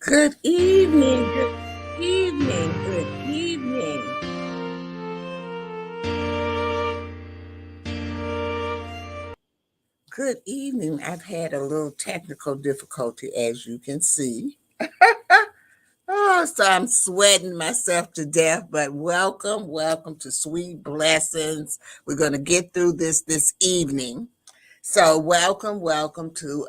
Good evening, good evening, good evening. Good evening. I've had a little technical difficulty, as you can see. Oh, so I'm sweating myself to death, but welcome to Sweet Blessings. We're going to get through this evening. So welcome to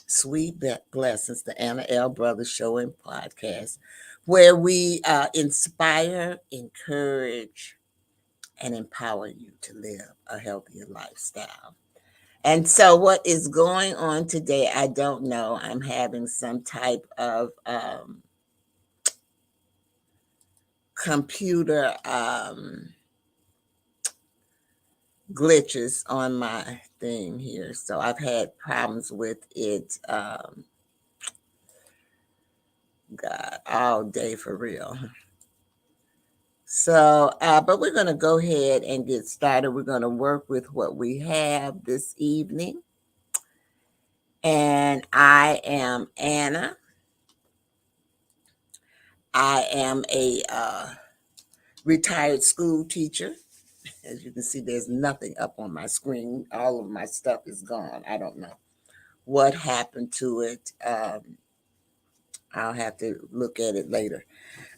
Sweet Blessings, the Anna L. Brothers Show and Podcast, where we inspire, encourage, and empower you to live a healthier lifestyle. And so, what is going on today, I don't know. I'm having some type of computer glitches on my thing here. So, I've had problems with it, God, all day for real. So, but we're going to go ahead and get started. We're going to work with what we have this evening. And I am Anna. I am a retired school teacher. As you can see, there's nothing up on my screen. All of my stuff is gone. I don't know what happened to it. I'll have to look at it later.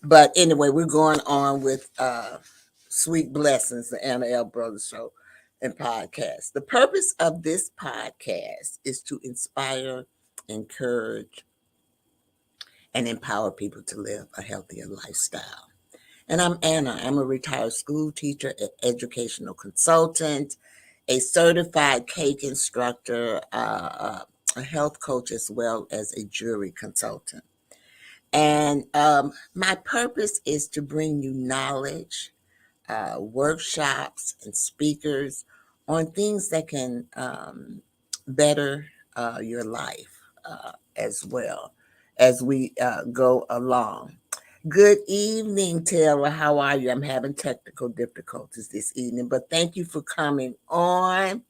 But anyway, we're going on with Sweet Blessings, the Anna L. Brothers Show and Podcast. The purpose of this podcast is to inspire, encourage, and empower people to live a healthier lifestyle. And I'm Anna. I'm a retired school teacher, an educational consultant, a certified cake instructor, a health coach, as well as a jury consultant. And my purpose is to bring you knowledge, workshops, and speakers on things that can better your life as well as we go along. Good evening, Taylor. How are you? I'm having technical difficulties this evening, but thank you for coming on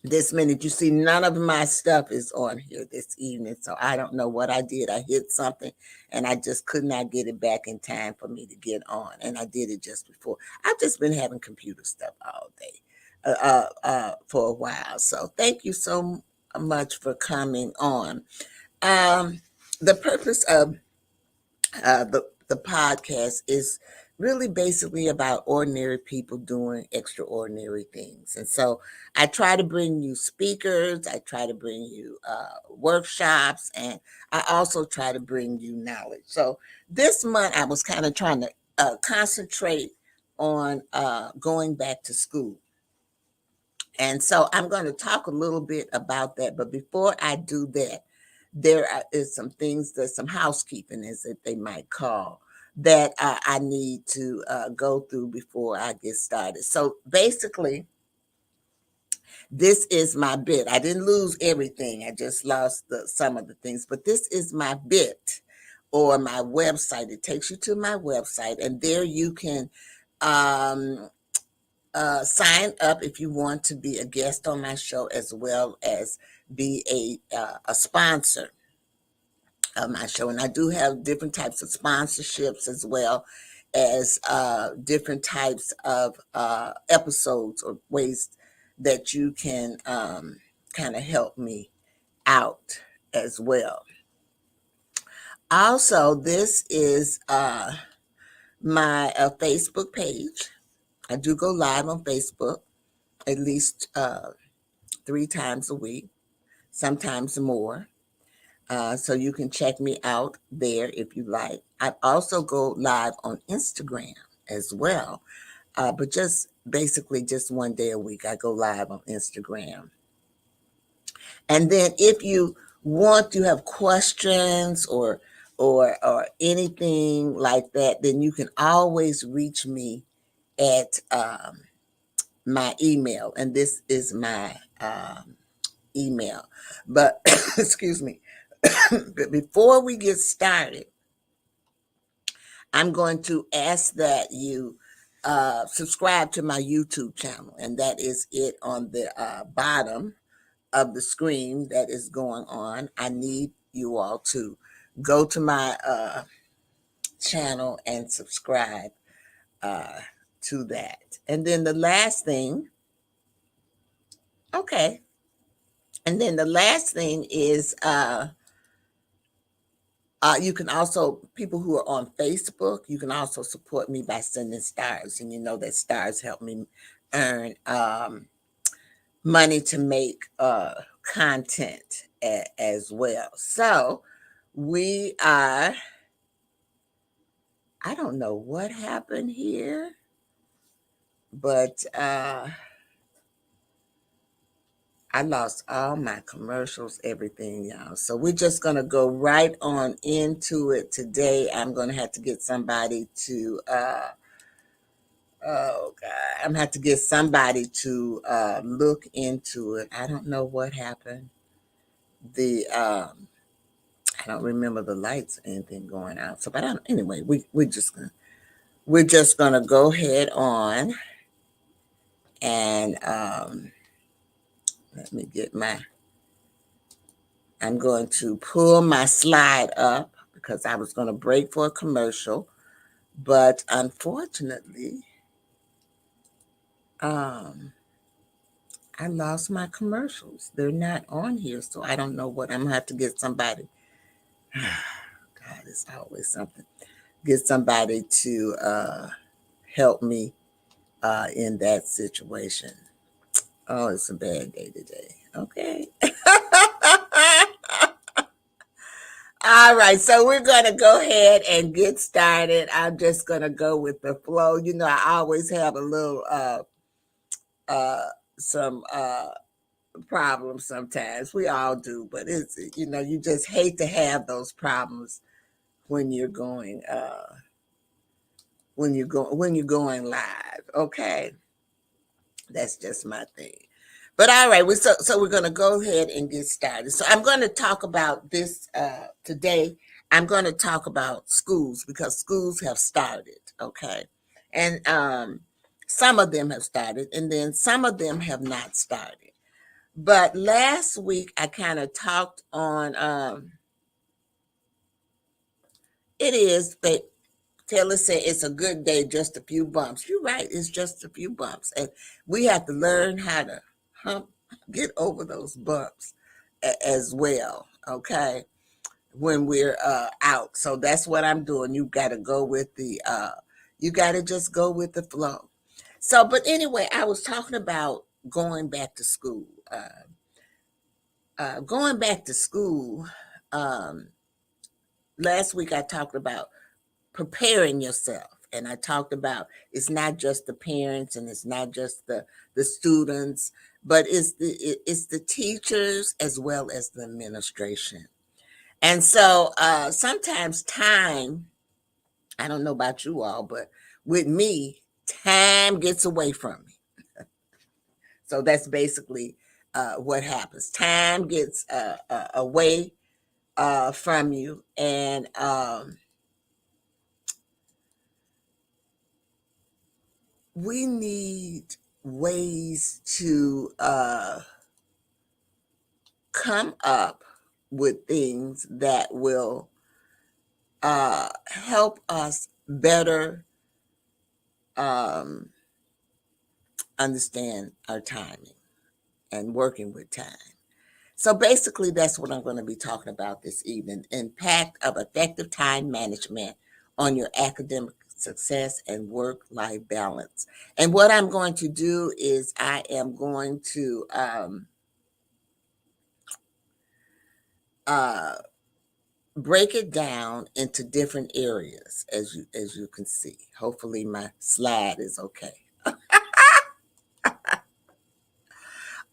this minute. You see, none of my stuff is on here this evening, so I don't know what I did. I hit something and I just could not get it back in time for me to get on, and I did it just before. I've just been having computer stuff all day for a while, so thank you so much for coming on. The purpose of the podcast is really basically about ordinary people doing extraordinary things. And so I try to bring you speakers, I try to bring you workshops, and I also try to bring you knowledge. So this month I was kind of trying to concentrate on going back to school. And so I'm going to talk a little bit about that. But before I do that, is some things, there's some housekeeping, as if they might call, that I need to go through before I get started. So basically, this is my bit. I didn't lose everything. I just lost some of the things, but this is my bit or my website. It takes you to my website, and there you can sign up if you want to be a guest on my show, as well as be a sponsor of my show. And I do have different types of sponsorships as well as different types of episodes or ways that you can kind of help me out as well. Also, this is my Facebook page. I do go live on Facebook at least 3 times a week, sometimes more. So you can check me out there if you like. I also go live on Instagram as well, but just basically just 1 day a week. I go live on Instagram. And then if you want to have questions or anything like that, then you can always reach me at my email, and this is my email. But excuse me. But before we get started, I'm going to ask that you subscribe to my YouTube channel, and that is it on the bottom of the screen that is going on. I need you all to go to my channel and subscribe uh, to that. And then the last thing, okay. And then the last thing is you can also, people who are on Facebook, you can also support me by sending stars. And you know that stars help me earn money to make content as well. So we are, I don't know what happened here, but I lost all my commercials, everything, y'all. So we're just going to go right on into it today. I'm going to have to get somebody to, oh God, I'm going to have to get somebody to look into it. I don't know what happened. I don't remember the lights or anything going out. So, but anyway, we're just going to go ahead on and let me get I'm going to pull my slide up because I was going to break for a commercial, but unfortunately, I lost my commercials. They're not on here, so I don't know what. I'm gonna have to get somebody. God, it's always something. Get somebody to help me in that situation. Oh, it's a bad day today. Okay. All right, so we're going to go ahead and get started. I'm just going to go with the flow. You know, I always have a little, uh, some problems sometimes. We all do, but it's, you know, you just hate to have those problems when you're going, when you're going live. Okay. That's just my thing. But all right, so we're going to go ahead and get started. So I'm going to talk about this today. I'm going to talk about schools because schools have started, okay, and some of them have started, and then some of them have not started. But last week I kind of talked on. It is they Taylor said it's a good day, just a few bumps. You're right, it's just a few bumps. And we have to learn how to hump, get over those bumps as well, okay, when we're out. So that's what I'm doing. You got to go with you got to just go with the flow. So, but anyway, I was talking about going back to school. Going back to school, um, last week I talked about preparing yourself. And I talked about it's not just the parents and it's not just the students, but it's the teachers as well as the administration. And so sometimes time, I don't know about you all, but with me, time gets away from me. So that's basically what happens. Time gets away from you, and we need ways to come up with things that will help us better um, understand our timing and working with time. So basically, that's what I'm going to be talking about this evening: impact of effective time management on your academic success and work-life balance. And what I'm going to do is I am going to uh, break it down into different areas, as you can see. Hopefully, my slide is okay.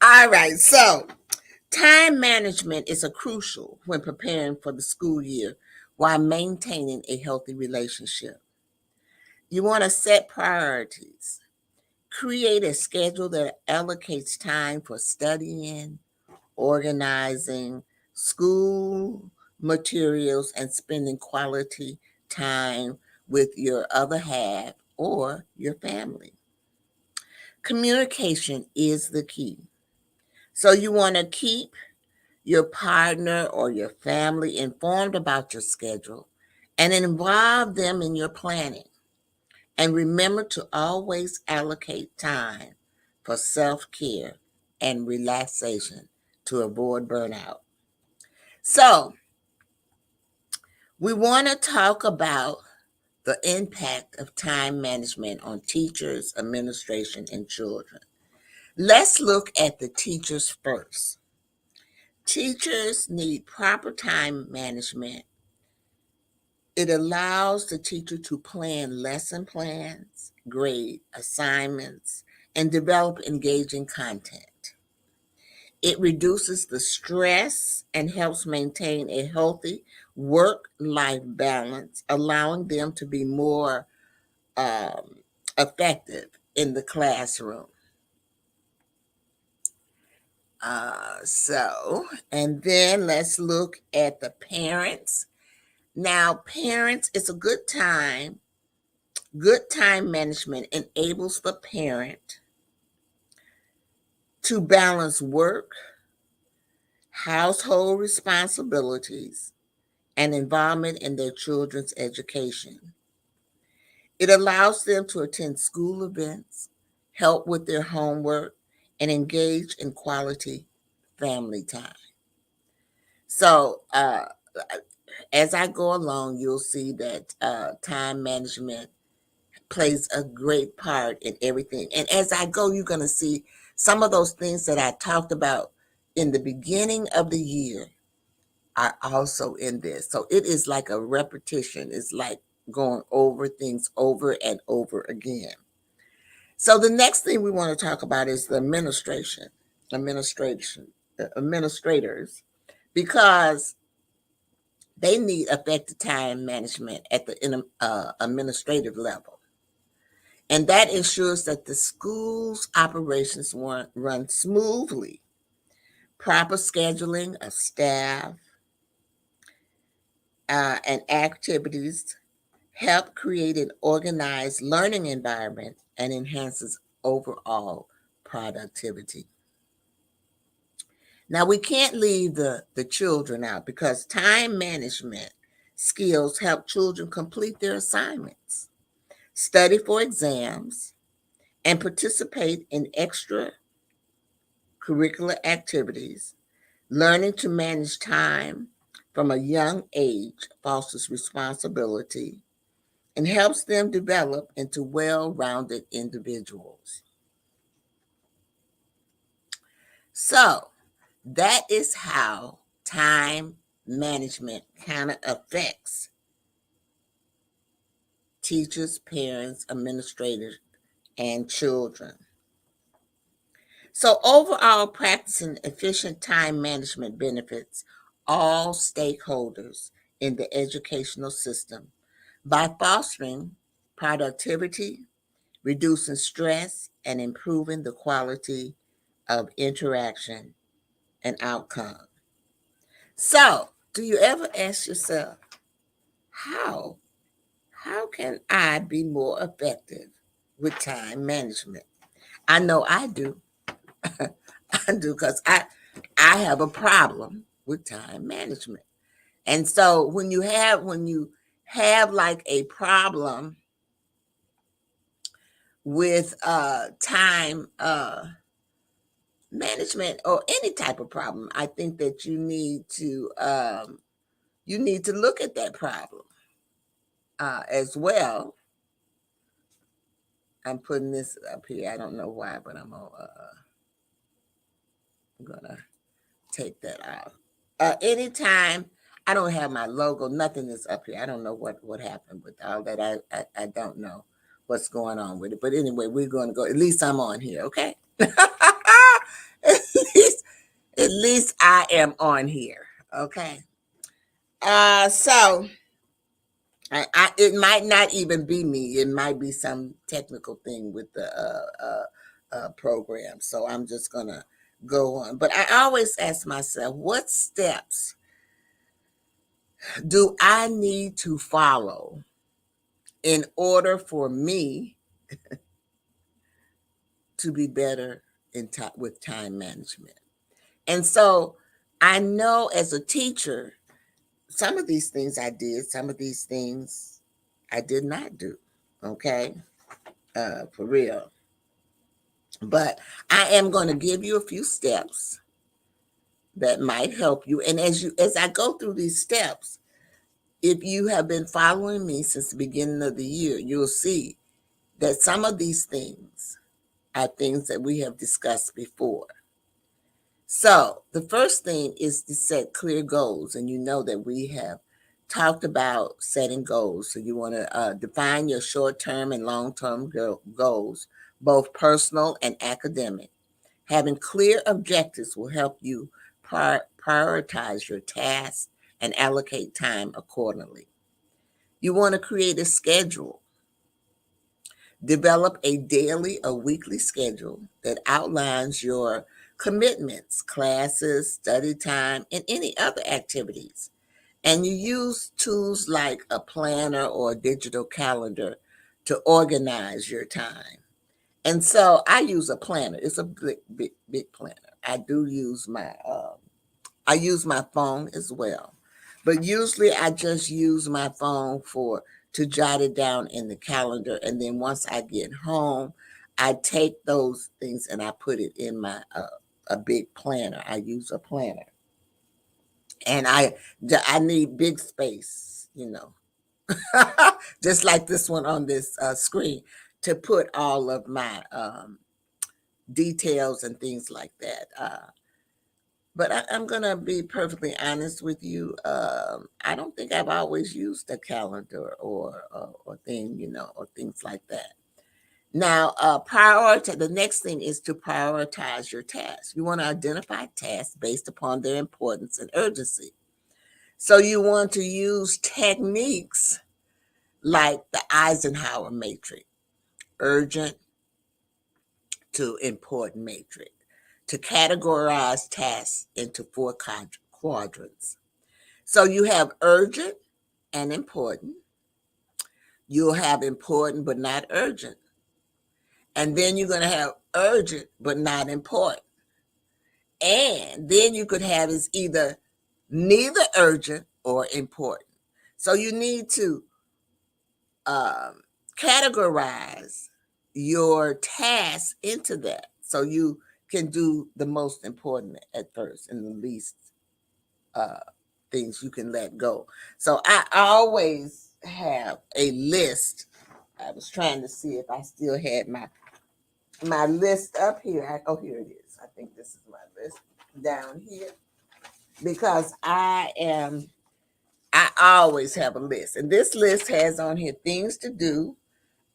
All right, so time management is a crucial when preparing for the school year while maintaining a healthy relationship. You want to set priorities. Create a schedule that allocates time for studying, organizing school materials, and spending quality time with your other half or your family. Communication is the key. So you want to keep your partner or your family informed about your schedule and involve them in your planning. And remember to always allocate time for self care and relaxation to avoid burnout. So, we want to talk about the impact of time management on teachers, administration, and children. Let's look at the teachers first. Teachers need proper time management. It allows the teacher to plan lesson plans, grade assignments, and develop engaging content. It reduces the stress and helps maintain a healthy work life balance, allowing them to be more effective in the classroom. And then let's look at the parents. Now, parents, it's a good time. Good time management enables the parent to balance work, household responsibilities, and involvement in their children's education. It allows them to attend school events, help with their homework, and engage in quality family time. So, as I go along, you'll see that time management plays a great part in everything. And as I go, you're going to see some of those things that I talked about in the beginning of the year are also in this. So it is like a repetition. It's like going over things over and over again. So the next thing we want to talk about is the administrators, because they need effective time management at the administrative level. And that ensures that the school's operations run smoothly. Proper scheduling of staff and activities help create an organized learning environment and enhances overall productivity. Now, we can't leave the children out because time management skills help children complete their assignments, study for exams, and participate in extracurricular activities. Learning to manage time from a young age fosters responsibility and helps them develop into well rounded individuals. So, that is how time management kind of affects teachers, parents, administrators, and children. So, overall, practicing efficient time management benefits all stakeholders in the educational system by fostering productivity, reducing stress, and improving the quality of interaction and outcome. So, do you ever ask yourself, how how can I be more effective with time management? I know I do. I do because I have a problem with time management. And so when you have like a problem with time management or any type of problem, I think that you need to look at that problem as well. I'm putting this up here. I don't know why, but I'm gonna take that off. Anytime I don't have my logo, nothing is up here. I don't know what happened with all that. I don't know what's going on with it. But anyway, we're going to go. At least I'm on here, okay? at least at least I am on here, okay? So it might not even be me. It might be some technical thing with the program. So I'm just gonna go on. But I always ask myself, what steps do I need to follow in order for me to be better with time management? And so I know as a teacher, some of these things I did, some of these things I did not do. Okay, for real. But I am going to give you a few steps that might help you. And as I go through these steps, if you have been following me since the beginning of the year, you'll see that some of these things are things that we have discussed before. So the first thing is to set clear goals. And you know that we have talked about setting goals. So you want to define your short-term and long-term goals, both personal and academic. Having clear objectives will help you prioritize your tasks and allocate time accordingly. You want to create a schedule. Develop a daily or weekly schedule that outlines your commitments, classes, study time, and any other activities. And you use tools like a planner or a digital calendar to organize your time. And so I use a planner. It's a big planner. I use my phone as well. But usually I just use my phone to jot it down in the calendar. And then once I get home, I take those things and I put it in my a big planner. I use a planner. And I need big space, just like this one on this screen, to put all of my details and things like that. But I'm gonna be perfectly honest with you. I don't think I've always used a calendar or thing, or things like that. Now, the next thing is to prioritize your tasks. You want to identify tasks based upon their importance and urgency. So you want to use techniques like the Eisenhower matrix, urgent to important matrix, to categorize tasks into four quadrants. So you have urgent and important. You'll have important but not urgent. And then you're going to have urgent but not important. And then you could have is either neither urgent or important. So you need to categorize your tasks into that so you can do the most important at first and the least things you can let go. So I always have a list. I was trying to see if I still had my list up here. Oh, here it is. I think this is my list down here because I always have a list, and this list has on here things to do.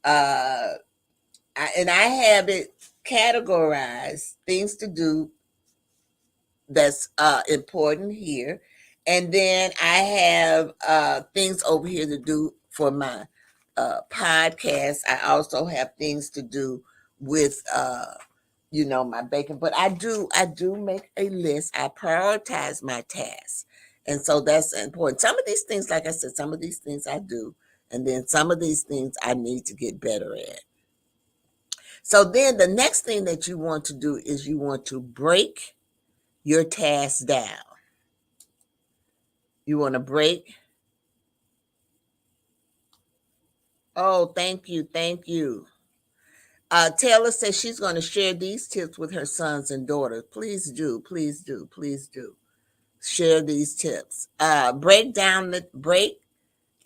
And I have it categorized things to do that's important here. And then I have things over here to do for my podcast. I also have things to do with my baking. But I do make a list. I prioritize my tasks. And so that's important. Some of these things, like I said, some of these things I do. And then some of these things I need to get better at. So then the next thing that you want to do is you want to break your task down. You want a break? Oh, thank you. Thank you. Taylor says she's going to share these tips with her sons and daughters. Please do. Please do. Please do. Share these tips. Break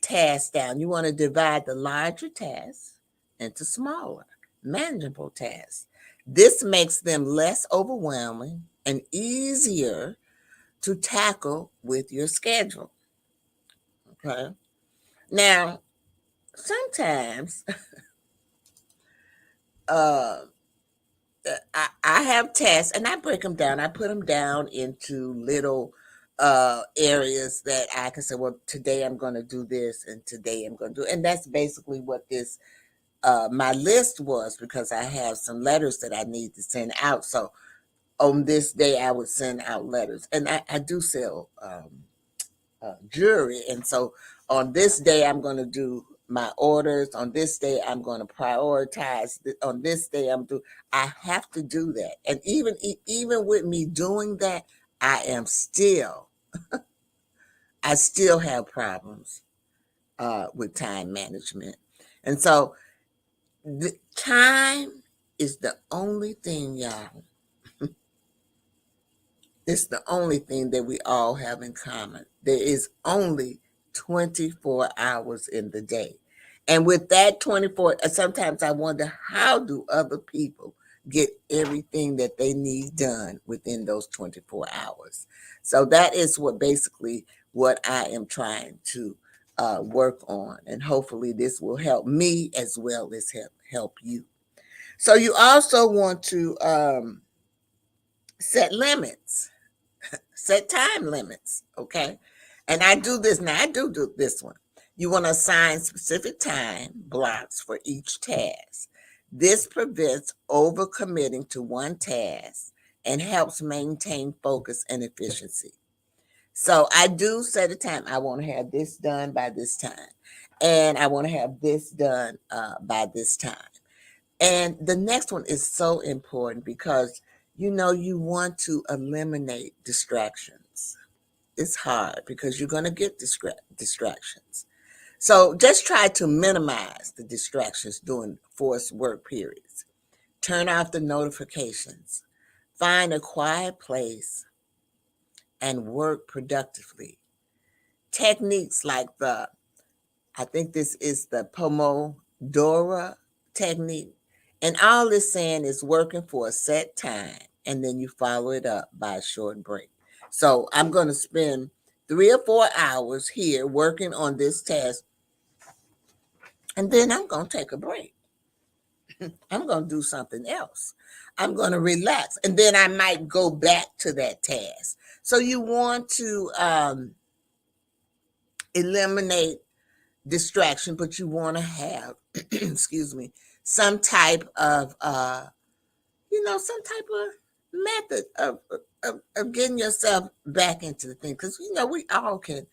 tasks down. You want to divide the larger tasks into smaller, manageable tasks. This makes them less overwhelming and easier to tackle with your schedule. Okay. Now, sometimes uh, I have tasks and I break them down. I put them down into little areas that I can say, well, today I'm going to do this and today I'm going to do, and that's basically what this my list was, because I have some letters that I need to send out. So on this day, I would send out letters, and I do sell jewelry, and so on this day, I'm going to do my orders. On this day, I'm going to prioritize. On this day, I have to do that, and even with me doing that, I am still I still have problems with time management, and so the time is the only thing, y'all. It's the only thing that we all have in common. There is only 24 hours in the day. And with that 24, sometimes I wonder, how do other people get everything that they need done within those 24 hours? So that is what I am trying to work on. And hopefully this will help me as well as help you. So you also want to set limits, set time limits, okay? And I do this now. I do this one. You want to assign specific time blocks for each task. This prevents overcommitting to one task and helps maintain focus and efficiency. So I do set a time. I want to have this done by this time, and I want to have this done by this time. And the next one is so important because you want to eliminate distractions. It's hard because you're going to get distractions. So just try to minimize the distractions during forced work periods. Turn off the notifications. Find a quiet place and work productively. Techniques like I think this is the Pomodoro technique. And all it's saying is working for a set time, and then you follow it up by a short break. So I'm going to spend 3 or 4 hours here working on this task, and then I'm going to take a break. I'm going to do something else. I'm going to relax, and then I might go back to that task. So you want to eliminate distraction, but you want to have, excuse me, some type of, some type of method of getting yourself back into the thing. Because, we all can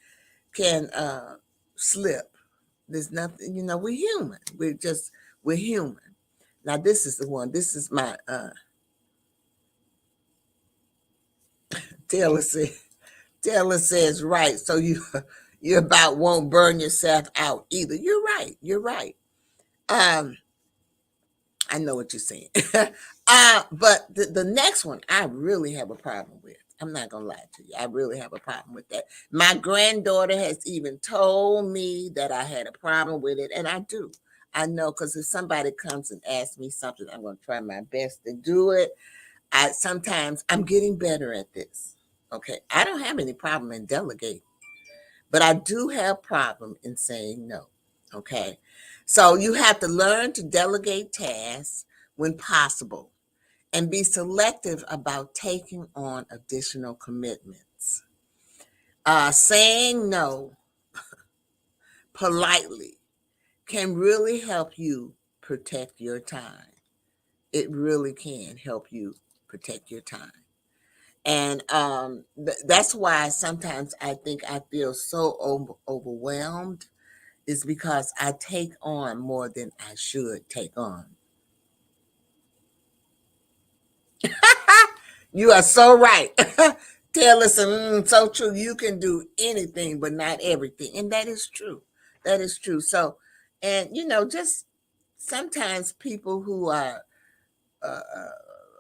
slip. There's nothing, we're human. We're human. Now, this is the one. This is my, Taylor said, Taylor says, right. So you about won't burn yourself out either. You're right. You're right. Um, I know what you're saying. But the next one, I really have a problem with. I'm not gonna lie to you. I really have a problem with that. My granddaughter has even told me that I had a problem with it, and I do. I know, because if somebody comes and asks me something, I'm gonna try my best to do it. I'm getting better at this. Okay, I don't have any problem in delegating, but I do have problem in saying no. Okay, so you have to learn to delegate tasks when possible and be selective about taking on additional commitments. Saying no politely can really help you protect your time. It really can help you protect your time. And that's why sometimes I think I feel so overwhelmed, is because I take on more than I should take on. You are so right. Tell us, so true. You can do anything, but not everything. And that is true. That is true. So, and just sometimes people who are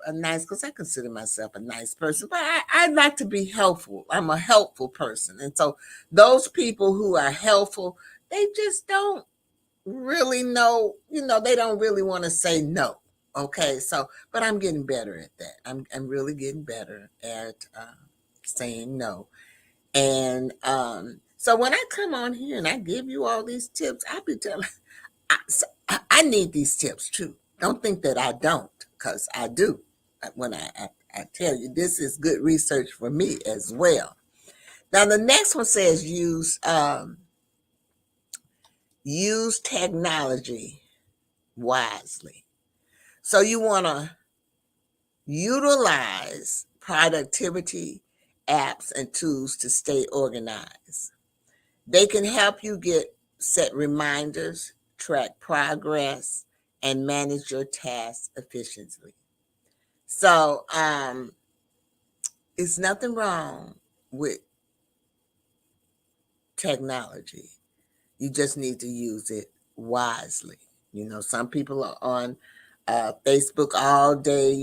a nice, because I consider myself a nice person, but I like to be helpful. I'm a helpful person. And so those people who are helpful, they just don't really know, they don't really want to say no. Okay. So, but I'm getting better at that. I'm really getting better at saying no. And so when I come on here and I give you all these tips, I be telling, I need these tips too. Don't think that I don't, because I do. When I tell you, this is good research for me as well. Now the next one says use technology wisely. So you want to utilize productivity apps and tools to stay organized. They can help you set reminders, track progress, and manage your tasks efficiently. So it's nothing wrong with technology. You just need to use it wisely. Some people are on Facebook all day,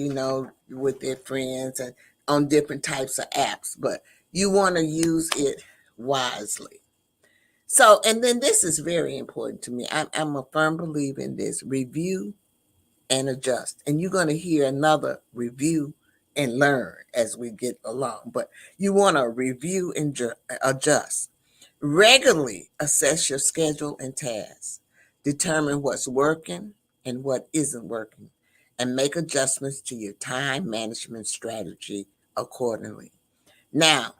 with their friends and on different types of apps, but you want to use it wisely. So, and then this is very important to me. I'm a firm believer in this: review and adjust. And you're going to hear another review and learn as we get along. But you want to review and adjust. Regularly assess your schedule and tasks. Determine what's working and what isn't working, and make adjustments to your time management strategy accordingly. Now,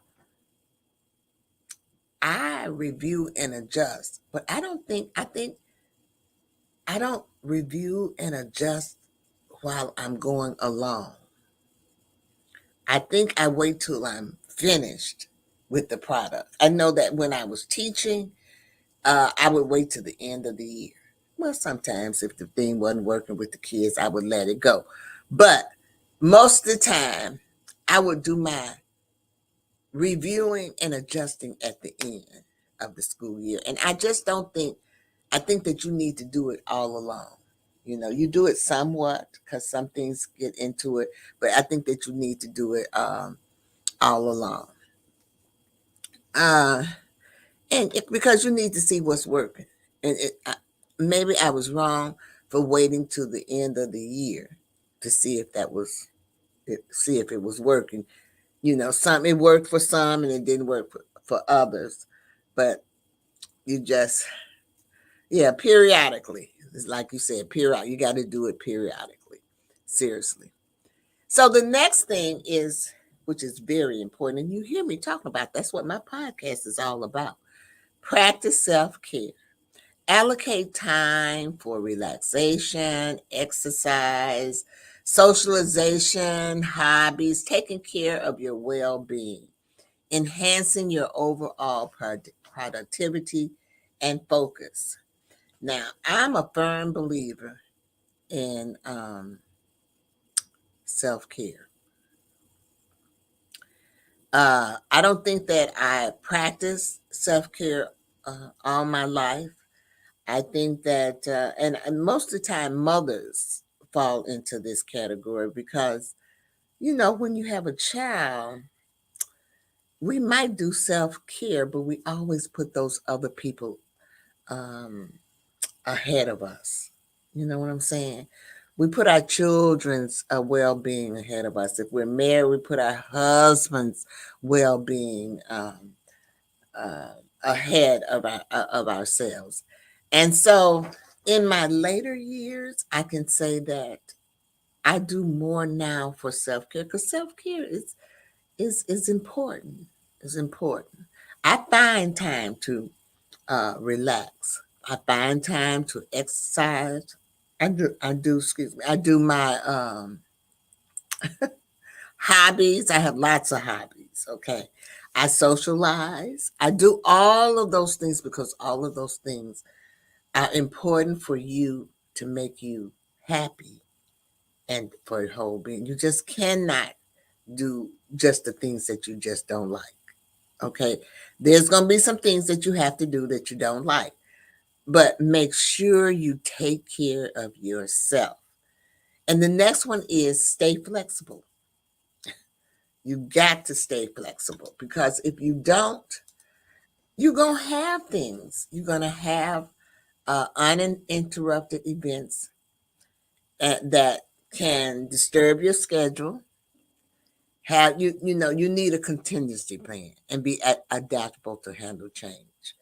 I review and adjust, but I think I don't review and adjust while I'm going along. I think I wait till I'm finished with the product. I know that when I was teaching, I would wait till the end of the year. Well, sometimes if the thing wasn't working with the kids, I would let it go. But most of the time, I would do my reviewing and adjusting at the end of the school year. And I just don't think, I think that you need to do it all along. You do it somewhat because some things get into it, but I think that you need to do it all along. Uh, because you need to see what's working. And maybe I was wrong for waiting till the end of the year to see if see if it was working. Some it worked for some and it didn't work for others. But you just, yeah, periodically. It's like you said, period. You got to do it periodically. Seriously. So the next thing is, which is very important, and you hear me talking about, that's what my podcast is all about. Practice self-care. Allocate time for relaxation, exercise, socialization, hobbies, taking care of your well-being, enhancing your overall productivity and focus. Now, I'm a firm believer in self-care. I don't think that I practice self-care all my life. I think that, and most of the time, mothers fall into this category because, when you have a child, we might do self care, but we always put those other people um, ahead of us. You know what I'm saying? We put our children's well being ahead of us. If we're married, we put our husband's well being ahead of ourselves. And so in my later years, I can say that I do more now for self-care, because self-care is important. Is important. I find time to relax. I find time to exercise. Excuse me. I do my hobbies. I have lots of hobbies. Okay. I socialize. I do all of those things because all of those things are important for you to make you happy and for your whole being. You just cannot do just the things that you just don't like. Okay. There's going to be some things that you have to do that you don't like, but make sure you take care of yourself. And the next one is stay flexible. You got to stay flexible, because if you don't, you're going to have things. You're going to have uninterrupted events that can disturb your schedule. You need a contingency plan and be adaptable to handle change.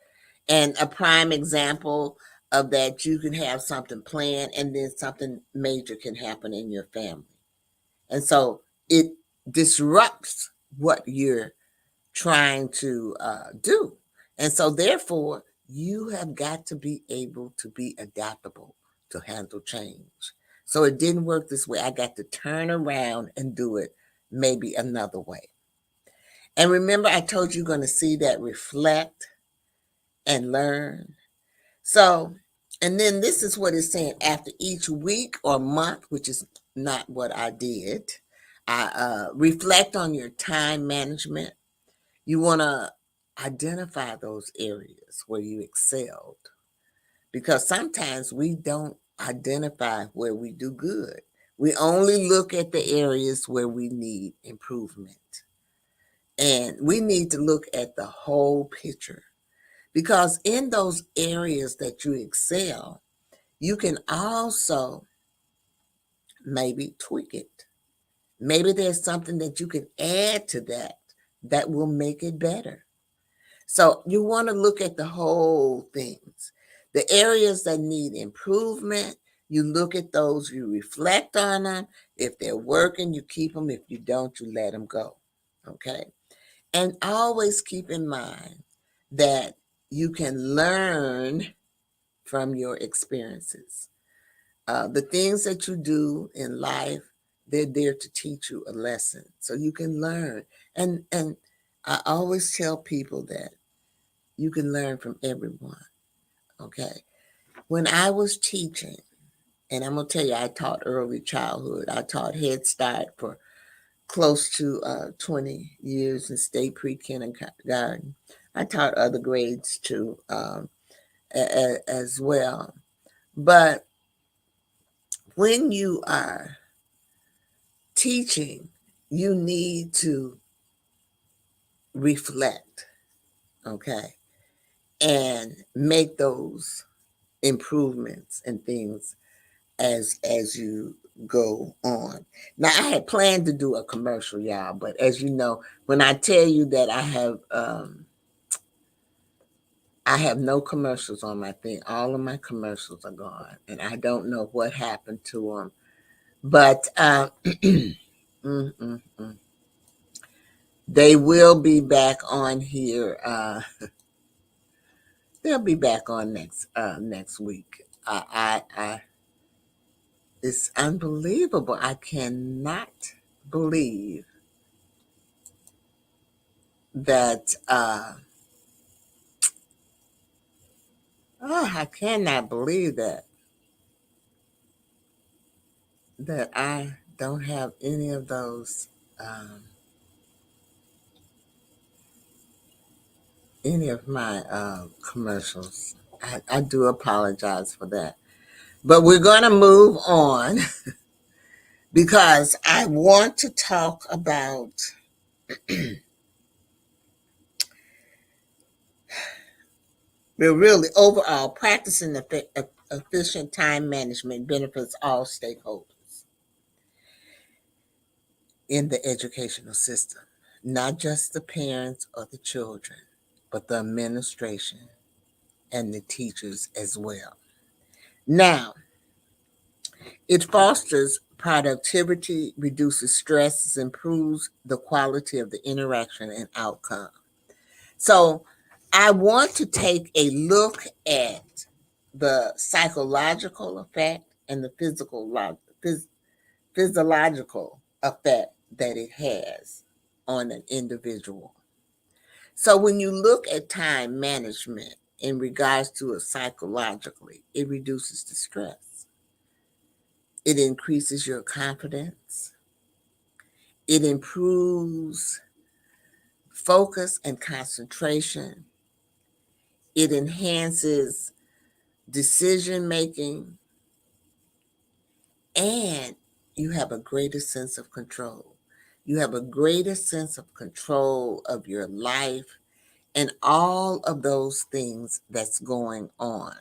And a prime example of that, you can have something planned and then something major can happen in your family. And so it disrupts what you're trying to do. And so therefore, you have got to be able to be adaptable to handle change. So it didn't work this way. I got to turn around and do it maybe another way. And remember, I told you, you're going to see that, reflect and learn. So, and then this is what it's saying: after each week or month, which is not what I did, I reflect on your time management. You want to identify those areas where you excelled, because sometimes we don't identify where we do good. We only look at the areas where we need improvement. And we need to look at the whole picture, because in those areas that you excel, you can also maybe tweak it. Maybe there's something that you can add to that will make it better. So you want to look at the whole things. The areas that need improvement, you look at those, you reflect on them. If they're working, you keep them. If you don't, you let them go. Okay. And always keep in mind that you can learn from your experiences. The things that you do in life, they're there to teach you a lesson so you can learn. And I always tell people that you can learn from everyone. Okay. When I was teaching, and I'm going to tell you, I taught early childhood, I taught Head Start for close to 20 years in state pre-kindergarten. I taught other grades too, as well. But when you are teaching, you need to reflect, okay, and make those improvements and things as you go on. Now, I had planned to do a commercial, y'all, but as you know, when I tell you that I have no commercials on my thing. All of my commercials are gone, and I don't know what happened to them. But mm, mm, mm. They will be back on here. They'll be back on next week. It's unbelievable. I cannot believe that. I cannot believe that I don't have any of those. Um, any of my commercials. I do apologize for that. But we're going to move on because I want to talk about really overall practicing efficient time management benefits all stakeholders in the educational system, not just the parents or the children, but the administration and the teachers as well. Now, it fosters productivity, reduces stress, improves the quality of the interaction and outcome. So, I want to take a look at the psychological effect and the physiological effect that it has on an individual. So, when you look at time management in regards to it psychologically, it reduces the stress. It increases your confidence. It improves focus and concentration. It enhances decision making, and you have a greater sense of control. You have a greater sense of control of your life and all of those things that's going on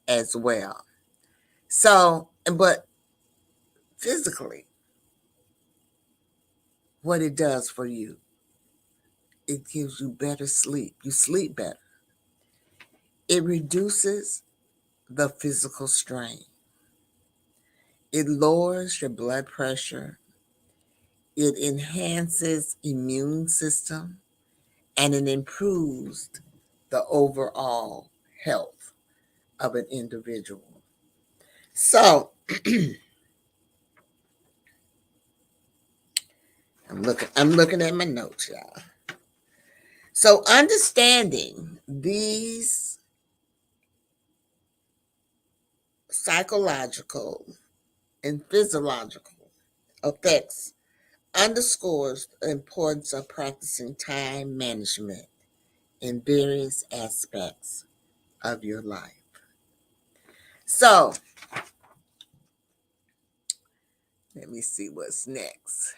as well. So, but physically, what it does for you, it gives you better sleep. You sleep better. It reduces the physical strain. It lowers your blood pressure. It enhances immune system, and it improves the overall health of an individual. So I'm looking at my notes, y'all. So understanding these psychological and physiological effects underscores the importance of practicing time management in various aspects of your life. So let me see what's next.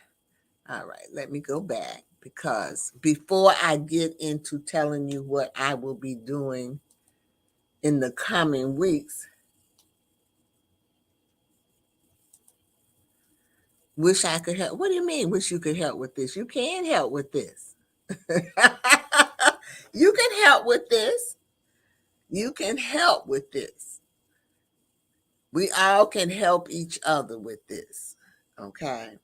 All right, let me go back because before I get into telling you what I will be doing in the coming weeks, wish I could help. What do you mean, wish you could help with this? You can help with this. You can help with this. You can help with this. We all can help each other with this. Okay.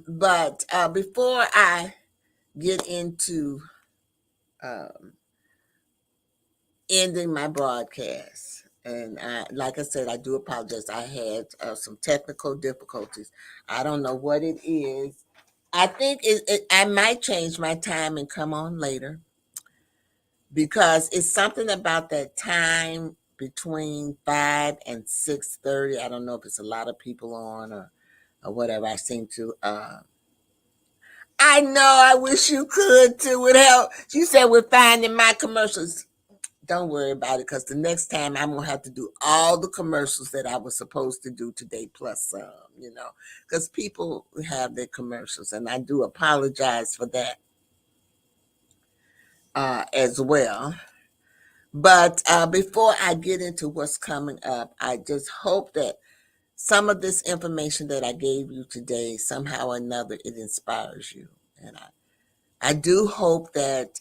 But before I get into um, ending my broadcast, and like I said, I do apologize. I had some technical difficulties. I don't know what it is. I think I might change my time and come on later because it's something about that time between 5 and 6:30. I don't know if it's a lot of people on or whatever. I seem to. I know. I wish you could too. Would help. You said we're finding my commercials. Don't worry about it because the next time I'm gonna have to do all the commercials that I was supposed to do today plus some. Because people have their commercials, and I do apologize for that as well. But before I get into what's coming up, I just hope that some of this information that I gave you today, somehow or another, it inspires you. And I do hope that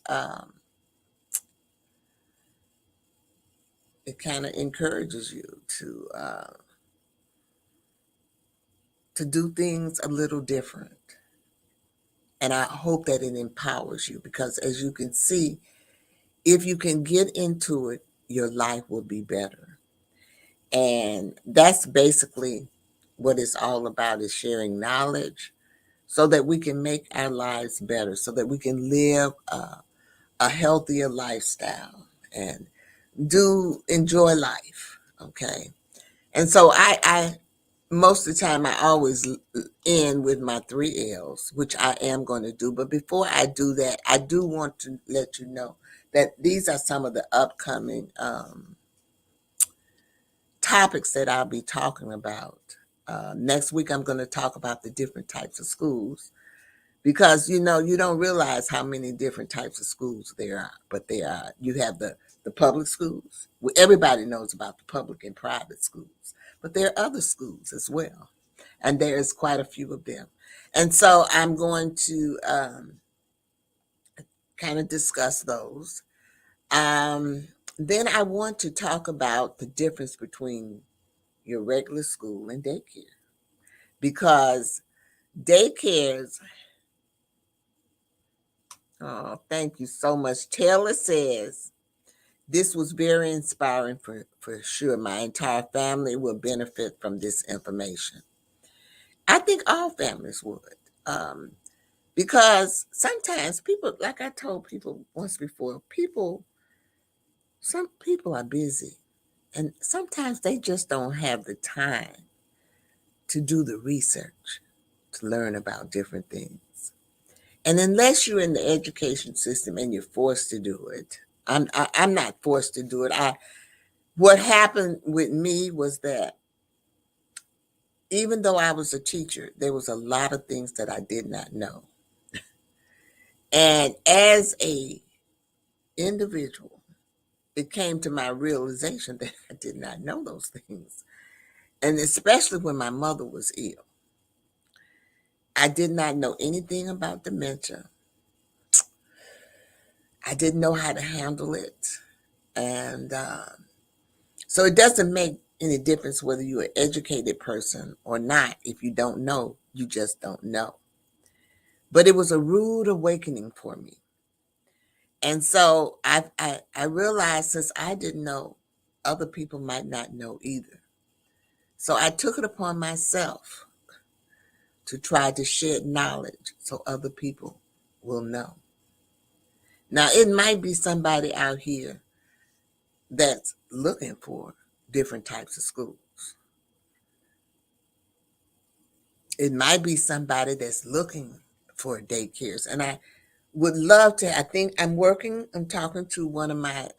it kind of encourages you to do things a little different. And I hope that it empowers you because, as you can see, if you can get into it, your life will be better. And that's basically what it's all about, is sharing knowledge so that we can make our lives better, so that we can live a healthier lifestyle and do enjoy life. Okay. And so I most of the time I always end with my 3 L's, which I am going to do. But before I do that, I do want to let you know that these are some of the upcoming topics that I'll be talking about. Next week, I'm going to talk about the different types of schools because you don't realize how many different types of schools there are. But there are. You have the public schools. Well, everybody knows about the public and private schools, but there are other schools as well, and there's quite a few of them. And so I'm going to kind of discuss those. Um, then I want to talk about the difference between your regular school and daycare because daycares. Oh, thank you so much. Taylor says this was very inspiring for sure. My entire family will benefit from this information. I think all families would. Um, because sometimes people, like I told people once before, some people are busy and sometimes they just don't have the time to do the research, to learn about different things. And unless you're in the education system and you're forced to do it, I'm not forced to do it. What happened with me was that even though I was a teacher, there was a lot of things that I did not know. And as a individual, it came to my realization that I did not know those things. And especially when my mother was ill, I did not know anything about dementia. I didn't know how to handle it. And so it doesn't make any difference whether you're an educated person or not. If you don't know, you just don't know. But it was a rude awakening for me. And so I realized since I didn't know, other people might not know either. So I took it upon myself to try to shed knowledge so other people will know. Now, it might be somebody out here that's looking for different types of schools. It might be somebody that's looking for daycares. And I would love to, I think I'm talking to one of my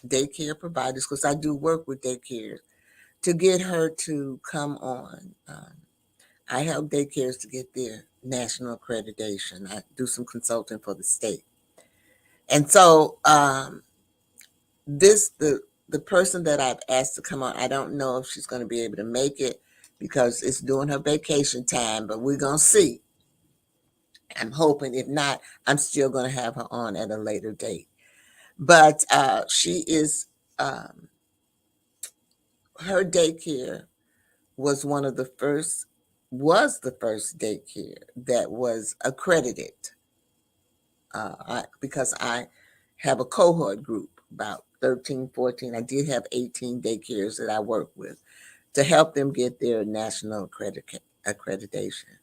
daycare providers because I do work with daycares to get her to come on. I help daycares to get their national accreditation. I do some consulting for the state. And so the person that I've asked to come on, I don't know if she's going to be able to make it because it's during her vacation time, but we're going to see. I'm hoping. If not, I'm still going to have her on at a later date. But she is, her daycare was the first daycare that was accredited because I have a cohort group, about 13, 14. I did have 18 daycares that I work with to help them get their national accreditation.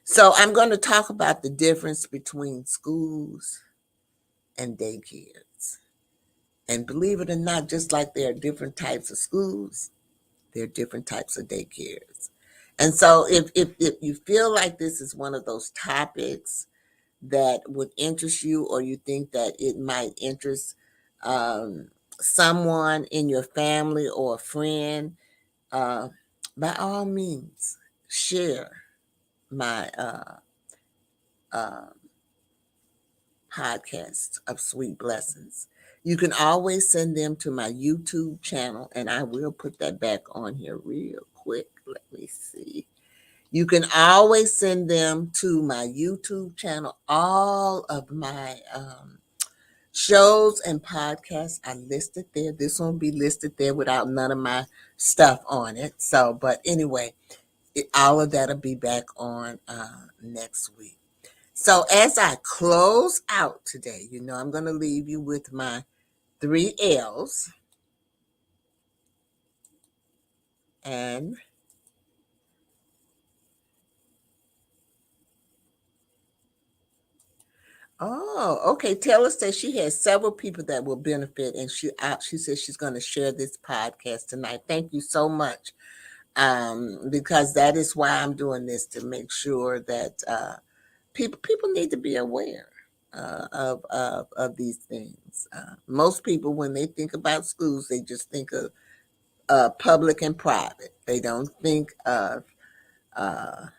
So I'm going to talk about the difference between schools and daycares. And believe it or not, just like there are different types of schools, there are different types of daycares. And so if you feel like this is one of those topics that would interest you, or you think that it might interest someone in your family or a friend, uh, by all means, share my uh, podcast of Sweet Blessings. You can always send them to my YouTube channel, and I will put that back on here real quick. Let me see. You can always send them to my YouTube channel. All of my shows and podcasts are listed there. This one will be listed there without none of my stuff on it. So, but anyway, all of that'll be back on next week. So as I close out today, I'm going to leave you with my 3 L's. And oh, okay. Taylor says she has several people that will benefit, and she says she's going to share this podcast tonight. Thank you so much, because that is why I'm doing this, to make sure that people need to be aware of these things. Most people, when they think about schools, they just think of public and private. They don't think of others.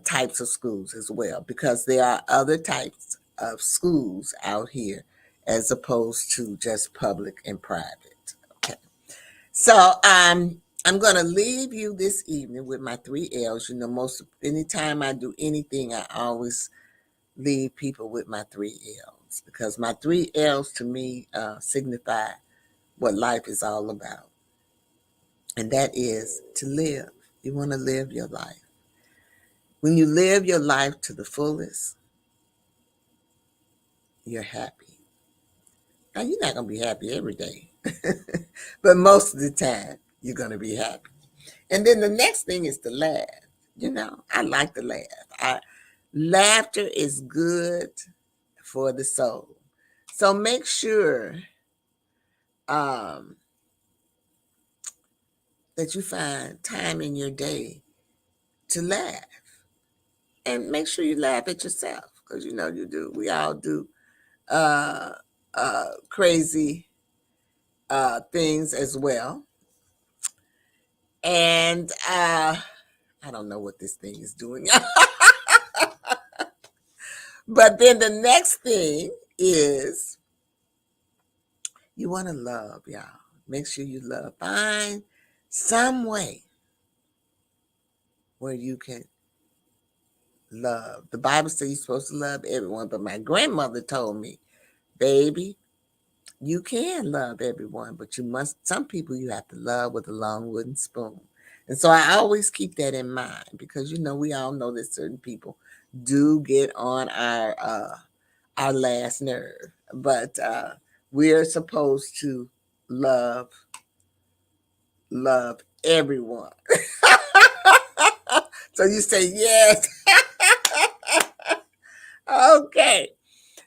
Types of schools as well, because there are other types of schools out here as opposed to just public and private. Okay. So I'm going to leave you this evening with my 3 L's. Most anytime I do anything, I always leave people with my 3 L's, because my 3 L's to me signify what life is all about. And that is to live. You want to live your life. When you live your life to the fullest, you're happy. Now, you're not going to be happy every day, but most of the time, you're going to be happy. And then the next thing is to laugh. I like to laugh. Laughter is good for the soul. So make sure that you find time in your day to laugh. And make sure you laugh at yourself, because you know you do. We all do uh, crazy things as well. And I don't know what this thing is doing. But then the next thing is you want to love, y'all. Make sure you love. Find some way where you can love. The Bible says you're supposed to love everyone, but my grandmother told me, baby, you can love everyone, but you must, some people you have to love with a long wooden spoon. And so I always keep that in mind, because you know we all know that certain people do get on our last nerve, but we're supposed to love everyone. So you say yes. Okay.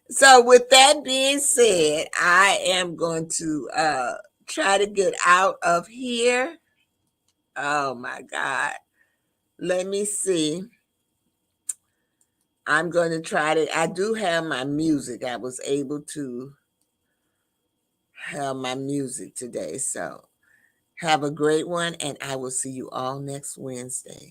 So with that being said, I am going to try to get out of here. Oh my God. Let me see. I'm going to try to, I do have my music. I was able to have my music today. So have a great one, and I will see you all next Wednesday.